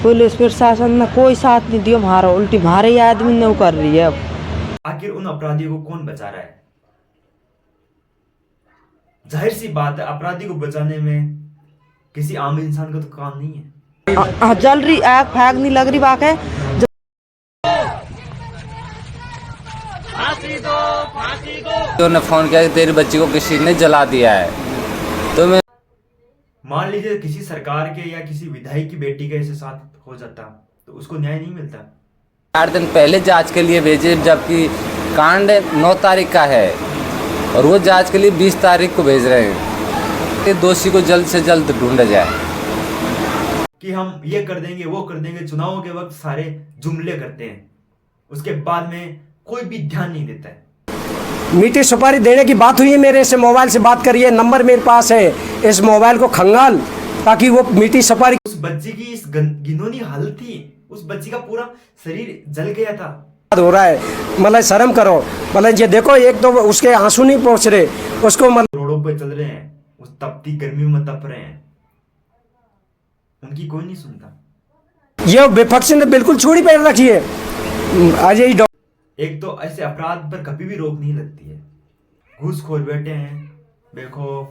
Police प्रशासन ने कोई साथ नहीं दिया हमारा, उल्टी हमारे ही आदमी ने वो कर रही है अब। आखिर उन अपराधियों को कौन बचा रहा है? जाहिर सी बात है, अपराधी को बचाने में किसी आम इंसान का तो काम नहीं है। जल रही आग फैग नहीं लग रही वाकई। तो ने फोन किया कि तेरी बच्ची को किसी ने जला दिया है। तो मैं मान लीजिए किसी सरकार के या किसी विधायक की बेटी का ऐसे साथ हो जाता तो उसको न्याय नहीं मिलता। 8 दिन पहले जांच के लिए भेजे, जबकि कांड 9 तारीख का है और वो जांच के लिए 20 तारीख को भेज रहे हैं कि दोषी को जल्द से जल्द ढूंढा जाए। कि हम ये कर देंगे वो कर देंगे, चुनावों के वक्त सारे जुमले करते हैं, उसके बाद में कोई भी ध्यान नहीं देता है। मीठी सुपारी देने की बात हुई है, मेरे से मोबाइल से बात करिए, नंबर मेरे पास है, इस मोबाइल को खंगाल ताकि वो मीठी सुपारी। उस बच्ची की इस घिनौनी हालत थी, उस बच्ची का पूरा शरीर जल गया था। हो रहा है, मतलब शर्म करो, मतलब ये देखो, एक तो उसके आंसू नहीं पहुंच रहे उसको, मतलब रोडों पे चल रहे हैं, उस तपती गर्मी में तप रहे हैं, उनकी कोई नहीं सुनता। ये विपक्ष ने बिल्कुल छोड़ी पैर रखी है। आज यही एक तो ऐसे अपराध पर कभी भी रोक नहीं लगती है। घूसखोर बैठे हैं बेखौफ,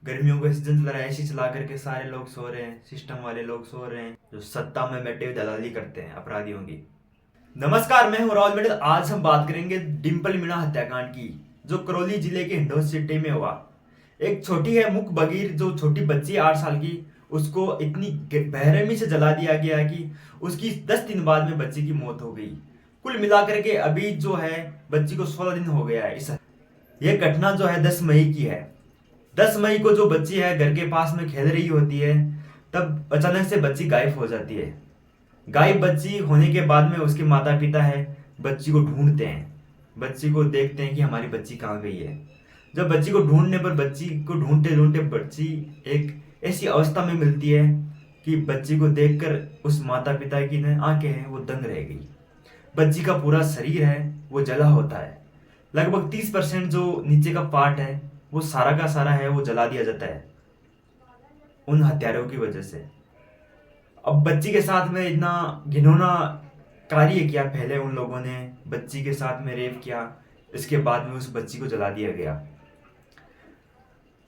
गर्मियों का सीजन चल रहा है, एसी चला करके सारे लोग सो रहे हैं, सिस्टम वाले लोग सो रहे हैं, जो सत्ता में बैठे हुए दलाली करते हैं अपराधियों की। नमस्कार, मैं हूं राहुल मेडल। आज हम बात करेंगे डिंपल मीणा हत्याकांड की, जो करौली जिले के हिंडौन सिटी में हुआ। एक छोटी है मुख बगीर, जो छोटी बच्ची 8 साल की, उसको इतनी बेरहमी से जला दिया गया कि उसकी 10 दिन बाद में बच्ची की मौत हो गई। कुल मिलाकर के अभी जो है बच्ची को 16 दिन हो गया है। यह घटना जो है 10 मई की है। 10 मई को जो बच्ची है घर के पास में खेल रही होती है, तब अचानक से बच्ची गायब हो जाती है। गायब बच्ची होने के बाद में उसके माता पिता है बच्ची को ढूंढते हैं, बच्ची को देखते हैं कि हमारी बच्ची कहाँ गई है। जब बच्ची को ढूंढने पर बच्ची को ढूंढते ढूंढते बच्ची एक ऐसी अवस्था में मिलती है कि बच्ची को देखकर उस माता पिता की आंखें हैं वो दंग रह गई। बच्ची का पूरा शरीर है वो जला होता है, लगभग 30% जो नीचे का पार्ट है वो सारा का सारा है वो जला दिया जाता है उन हत्यारों की वजह से। अब बच्ची के साथ में इतना घिनौना कार्य किया, पहले उन लोगों ने बच्ची के साथ में रेप किया, इसके बाद में उस बच्ची को जला दिया गया।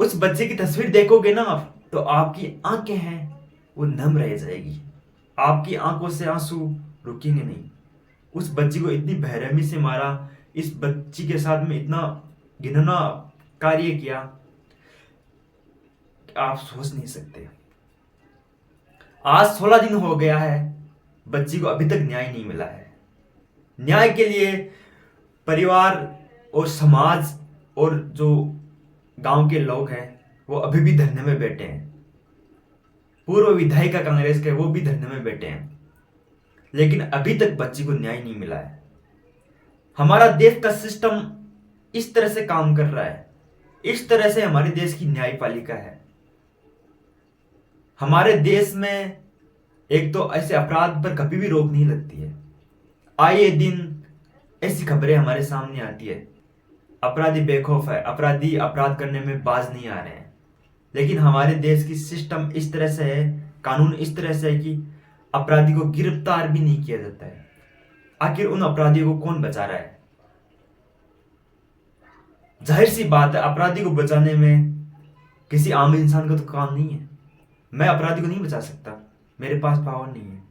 उस बच्चे की तस्वीर देखोगे ना आप, तो आपकी आंखें हैं वो नम रह जाएगी, आपकी आंखों से आंसू रुकेंगे नहीं। उस बच्ची को इतनी बेरहमी से मारा, इस बच्ची के साथ में इतना घिनौना कार्य किया, आप सोच नहीं सकते। आज 16 दिन हो गया है, बच्ची को अभी तक न्याय नहीं मिला है। न्याय के लिए परिवार और समाज और जो गांव के लोग हैं वो अभी भी धरने में बैठे हैं। पूर्व विधायिका कांग्रेस के वो भी धरने में बैठे हैं, लेकिन अभी तक बच्ची को न्याय नहीं मिला है। हमारा देश का सिस्टम इस तरह से काम कर रहा है, इस तरह से हमारे देश की न्यायपालिका है। हमारे देश में एक तो ऐसे अपराध पर कभी भी रोक नहीं लगती है। आए दिन ऐसी खबरें हमारे सामने आती है, अपराधी बेखौफ है, अपराधी अपराध करने में बाज नहीं आ रहे हैं। लेकिन हमारे देश की सिस्टम इस तरह से है, कानून इस तरह से है कि अपराधी को गिरफ्तार भी नहीं किया जाता है। आखिर उन अपराधियों को कौन बचा रहा है? जाहिर सी बात है, अपराधी को बचाने में किसी आम इंसान का तो काम नहीं है। मैं अपराधी को नहीं बचा सकता, मेरे पास पावर नहीं है।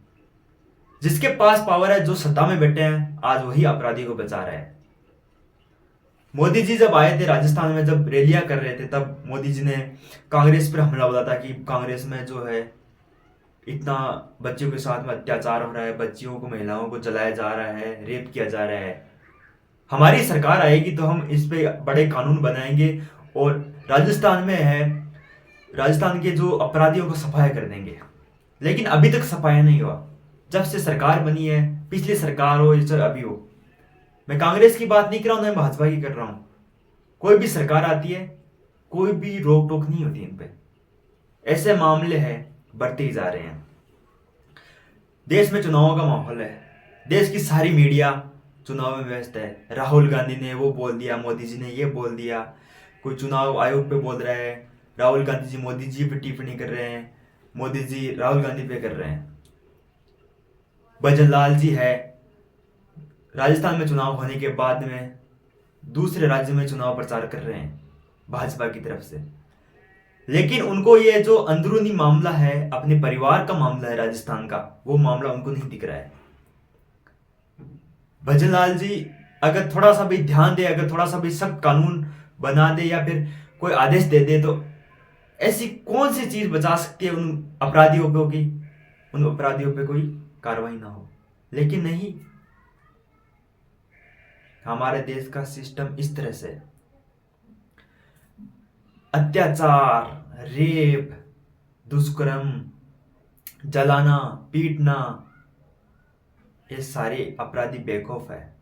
जिसके पास पावर है, जो सत्ता में बैठे हैं, आज वही अपराधी को बचा रहे हैं। मोदी जी जब आए थे राजस्थान में, जब रैलियां कर रहे थे, तब मोदी जी ने कांग्रेस पर हमला बोला था कि कांग्रेस में जो है इतना बच्चों के साथ में अत्याचार हो रहा है, बच्चियों को महिलाओं को जलाया जा रहा है, रेप किया जा रहा है। हमारी सरकार आएगी तो हम इस पे बड़े कानून बनाएंगे और राजस्थान में है, राजस्थान के जो अपराधियों को सफाया कर देंगे। लेकिन अभी तक सफाया नहीं हुआ। जब से सरकार बनी है, पिछली सरकार हो या अभी हो, मैं कांग्रेस की बात नहीं कर रहा हूं, मैं भाजपा की कर रहा हूं, कोई भी सरकार आती है कोई भी रोक टोक नहीं होती इन पे। ऐसे मामले हैं बढ़ते ही जा रहे हैं। देश में चुनावों का माहौल है, देश की सारी मीडिया चुनाव में व्यस्त है। राहुल गांधी ने वो बोल दिया, मोदी जी ने ये बोल दिया, कोई चुनाव आयोग पे बोल रहा है, राहुल गांधी जी मोदी जी पे टिप्पणी कर रहे हैं, मोदी जी राहुल गांधी पे कर रहे हैं। भजनलाल जी है, राजस्थान में चुनाव होने के बाद में दूसरे राज्य में चुनाव प्रचार कर रहे हैं भाजपा की तरफ से। लेकिन उनको ये जो अंदरूनी मामला है, अपने परिवार का मामला है राजस्थान का, वो मामला उनको नहीं दिख रहा है। भजनलाल जी अगर थोड़ा सा भी ध्यान दे, अगर थोड़ा सा भी सख्त कानून बना दे या फिर कोई आदेश दे दे, तो ऐसी कौन सी चीज बचा सकती है उन अपराधियों को कि उन अपराधियों पे कोई कार्रवाई ना हो। लेकिन नहीं, हमारे देश का सिस्टम इस तरह से अत्याचार, रेप, दुष्कर्म, जलाना, पीटना, ये सारे अपराधी बेखौफ है।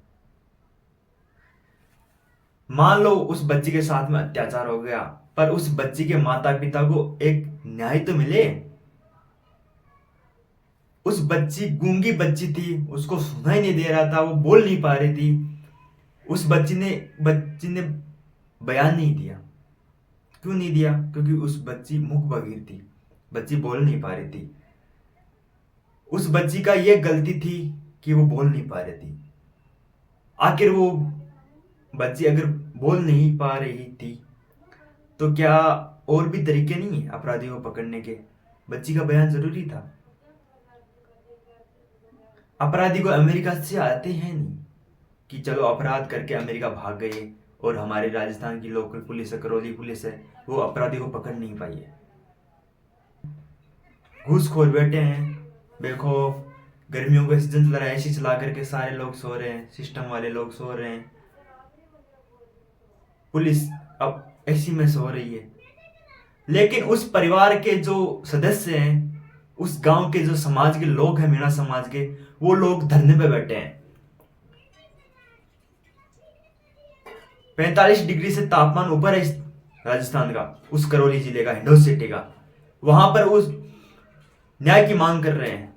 मान लो उस बच्ची के साथ में अत्याचार हो गया, पर उस बच्ची के माता पिता को एक न्याय तो मिले। उस बच्ची गूंगी बच्ची थी, उसको सुनाई नहीं दे रहा था, वो बोल नहीं पा रही थी। उस बच्ची ने बयान नहीं दिया। क्यों नहीं दिया? क्योंकि उस बच्ची मुख बधिर थी, बच्ची बोल नहीं पा रही थी। उस बच्ची का ये गलती थी कि वो बोल नहीं पा रही थी। आखिर वो बच्ची अगर बोल नहीं पा रही थी तो क्या और भी तरीके नहीं है अपराधियों को पकड़ने के? बच्ची का बयान जरूरी था। अपराधी को अमेरिका से आते हैं नहीं कि चलो अपराध करके अमेरिका भाग गए और हमारे राजस्थान की लोकल पुलिस है, करौली पुलिस है, वो अपराधी को पकड़ नहीं पाई है। घूसखोर बैठे हैं बेखौफ, गर्मियों का सीजन चल रहा है, एसी चला करके सारे लोग सो रहे हैं, सिस्टम वाले लोग सो रहे हैं, पुलिस अब एसी में सो रही है। लेकिन उस परिवार के जो सदस्य हैं, उस गांव के जो समाज के लोग हैं, मीणा समाज के, वो लोग धरने पे बैठे हैं। 45 डिग्री से तापमान ऊपर है इस राजस्थान का, उस करौली जिले का, हिंडौन सिटी का। वहां पर उस न्याय की मांग कर रहे हैं।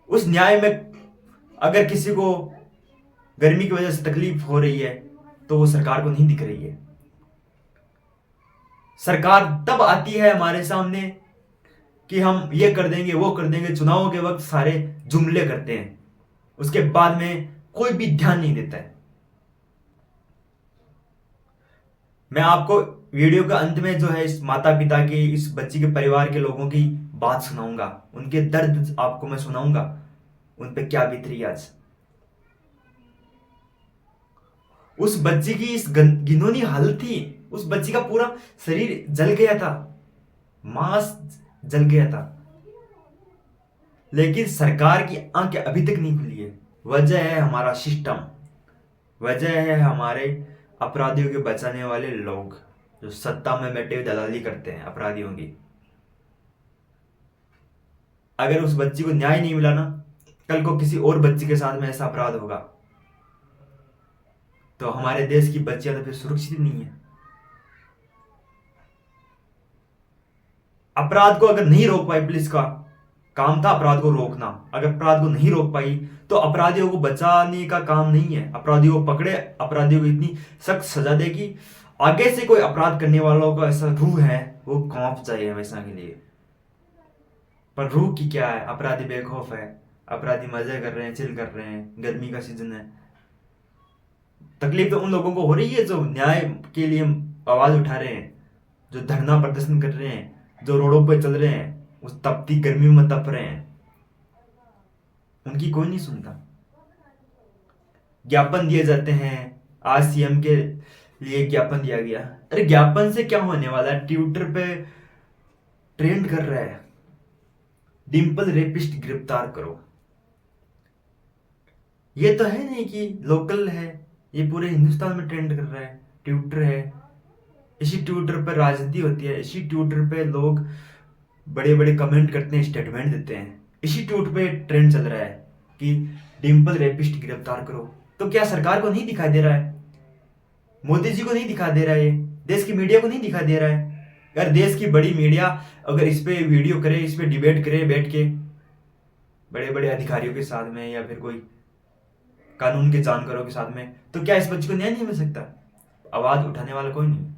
उस न्याय में अगर किसी को गर्मी की वजह से तकलीफ हो रही है तो वो सरकार को नहीं दिख रही है। सरकार तब आती है हमारे सामने कि हम ये कर देंगे, वो कर देंगे। चुनावों के वक्त सारे जुमले करते हैं, उसके बाद में कोई भी ध्यान नहीं देता है। मैं आपको वीडियो के अंत में जो है इस माता पिता की, इस बच्ची के परिवार के लोगों की बात सुनाऊंगा, उनके दर्द आपको मैं सुनाऊंगा, उन पे क्या बीत रही आज। उस बच्ची की इस घिनौनी हालत थी, उस बच्ची का पूरा शरीर जल गया था, मांस जल गया था, लेकिन सरकार की आंखें अभी तक नहीं खुली है। वजह है हमारा सिस्टम, वजह है हमारे अपराधियों के बचाने वाले लोग जो सत्ता में बैठे हुए दलाली करते हैं अपराधियों की। अगर उस बच्ची को न्याय नहीं मिला ना, कल को किसी और बच्ची के साथ में ऐसा अपराध होगा तो हमारे देश की बच्चियां तो फिर सुरक्षित नहीं है। अपराध को अगर नहीं रोक पाई पुलिस, का काम था अपराध को रोकना, अगर अपराध को नहीं रोक पाई तो अपराधियों को बचाने का काम नहीं है। अपराधियों को पकड़े, अपराधियों को इतनी सख्त सजा दे कि आगे से कोई अपराध करने वालों का ऐसा रूह है वो कांप जाए हमेशा के लिए। पर रूह की क्या है? अपराधी बेखौफ है, अपराधी मजे कर रहे हैं, चिल कर रहे हैं, गर्मी का सीजन है। तकलीफ तो उन लोगों को हो रही है जो न्याय के लिए आवाज उठा रहे हैं, जो धरना प्रदर्शन कर रहे हैं, जो रोडों पर चल रहे हैं, उस तपती गर्मी में तप रहे हैं, उनकी कोई नहीं सुनता। ज्ञापन दिए जाते हैं, आज सीएम के लिए ज्ञापन दिया गया। अरे ज्ञापन से क्या होने वाला है? ट्विटर पे ट्रेंड कर रहा है, डिंपल रेपिस्ट गिरफ्तार करो। ये तो है नहीं कि लोकल है, ये पूरे हिंदुस्तान में ट्रेंड कर रहा है। ट्विटर है, इसी ट्विटर पर राजनीति होती है, इसी ट्विटर पे लोग बड़े बड़े कमेंट करते हैं, स्टेटमेंट देते हैं। इसी ट्वीट पे ट्रेंड चल रहा है कि डिंपल रेपिस्ट गिरफ्तार करो। तो क्या सरकार को नहीं दिखाई दे रहा है? मोदी जी को नहीं दिखा दे रहा है? देश की मीडिया को नहीं दिखा दे रहा है? अगर देश की बड़ी मीडिया अगर इस पे वीडियो करे, इस पे डिबेट करे बैठ के बड़े बड़े अधिकारियों के साथ में या फिर कोई कानून के जानकारों के साथ में, तो क्या इस बच्चे को न्याय नहीं मिल सकता? आवाज उठाने वाला कोई नहीं।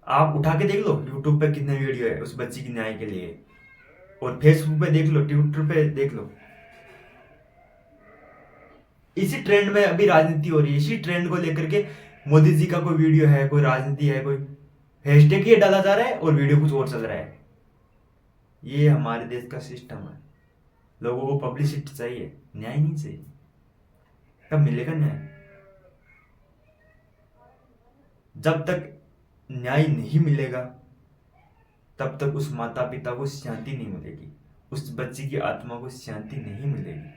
आप उठा के देख लो यूट्यूब पे कितने वीडियो है उस बच्ची की न्याय के लिए। और फेसबुक पे देख लो, ट्विटर पे देख लो, इसी ट्रेंड में अभी राजनीति हो रही है। इसी ट्रेंड को लेकर के मोदी जी का कोई वीडियो है, कोई राजनीति है, कोई हैशटैग ये डाला जा रहा है और वीडियो कुछ और चल रहा है। ये हमारे देश का सिस्टम है। लोगों को पब्लिसिटी चाहिए, न्याय नहीं चाहिए। कब मिलेगा न्याय? जब तक न्याय नहीं मिलेगा तब तक उस माता पिता को शांति नहीं मिलेगी, उस बच्ची की आत्मा को शांति नहीं मिलेगी।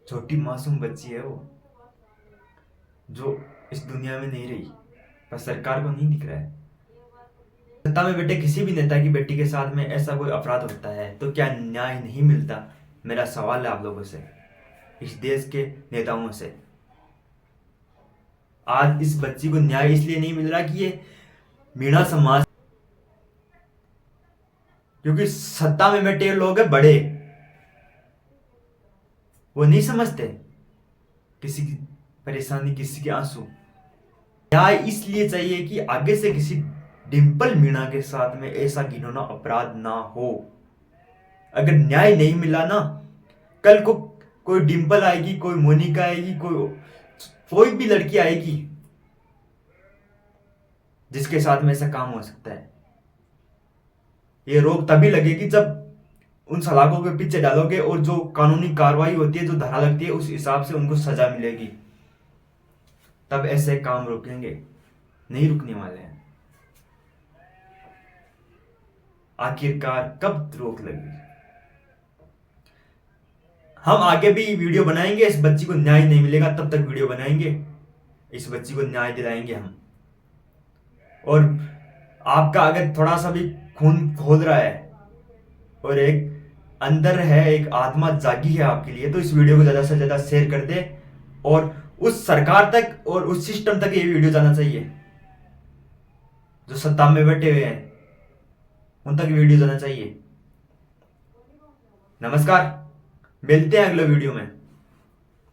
छोटी मासूम बच्ची है वो, जो इस दुनिया में नहीं रही, पर सरकार को नहीं दिख रहा है। सत्ता में बैठे किसी भी नेता की बेटी के साथ में ऐसा कोई अपराध होता है तो क्या न्याय नहीं मिलता? मेरा सवाल है आप लोगों से, इस देश के नेताओं से। आज इस बच्ची को न्याय इसलिए नहीं मिल रहा कि ये मीणा समाज, क्योंकि सत्ता में बैठे लोग हैं बड़े, वो नहीं समझते किसी की परेशानी, किसी के आंसू। न्याय इसलिए चाहिए कि आगे से किसी डिंपल मीणा के साथ में ऐसा घिनौना अपराध ना हो। अगर न्याय नहीं मिला ना, कल को कोई डिंपल आएगी, कोई मोनिका आएगी, कोई भी लड़की आएगी जिसके साथ में ऐसा काम हो सकता है। ये रोक तभी लगेगी जब उन सलाखों के पीछे डालोगे और जो कानूनी कार्रवाई होती है, जो धारा लगती है, उस हिसाब से उनको सजा मिलेगी। तब ऐसे काम रुकेंगे, नहीं रुकने वाले हैं। आखिरकार कब रोक लगेगी? हम आगे भी वीडियो बनाएंगे। इस बच्ची को न्याय नहीं मिलेगा तब तक वीडियो बनाएंगे, इस बच्ची को न्याय दिलाएंगे हम। और आपका अगर थोड़ा सा भी खून खोल रहा है और एक अंदर है, एक आत्मा जागी है आपके लिए, तो इस वीडियो को ज्यादा से ज्यादा शेयर कर दे और उस सरकार तक और उस सिस्टम तक ये वीडियो जाना चाहिए। जो सत्ता में बैठे हुए हैं उन तक वीडियो जाना चाहिए। नमस्कार, मिलते हैं अगले वीडियो में।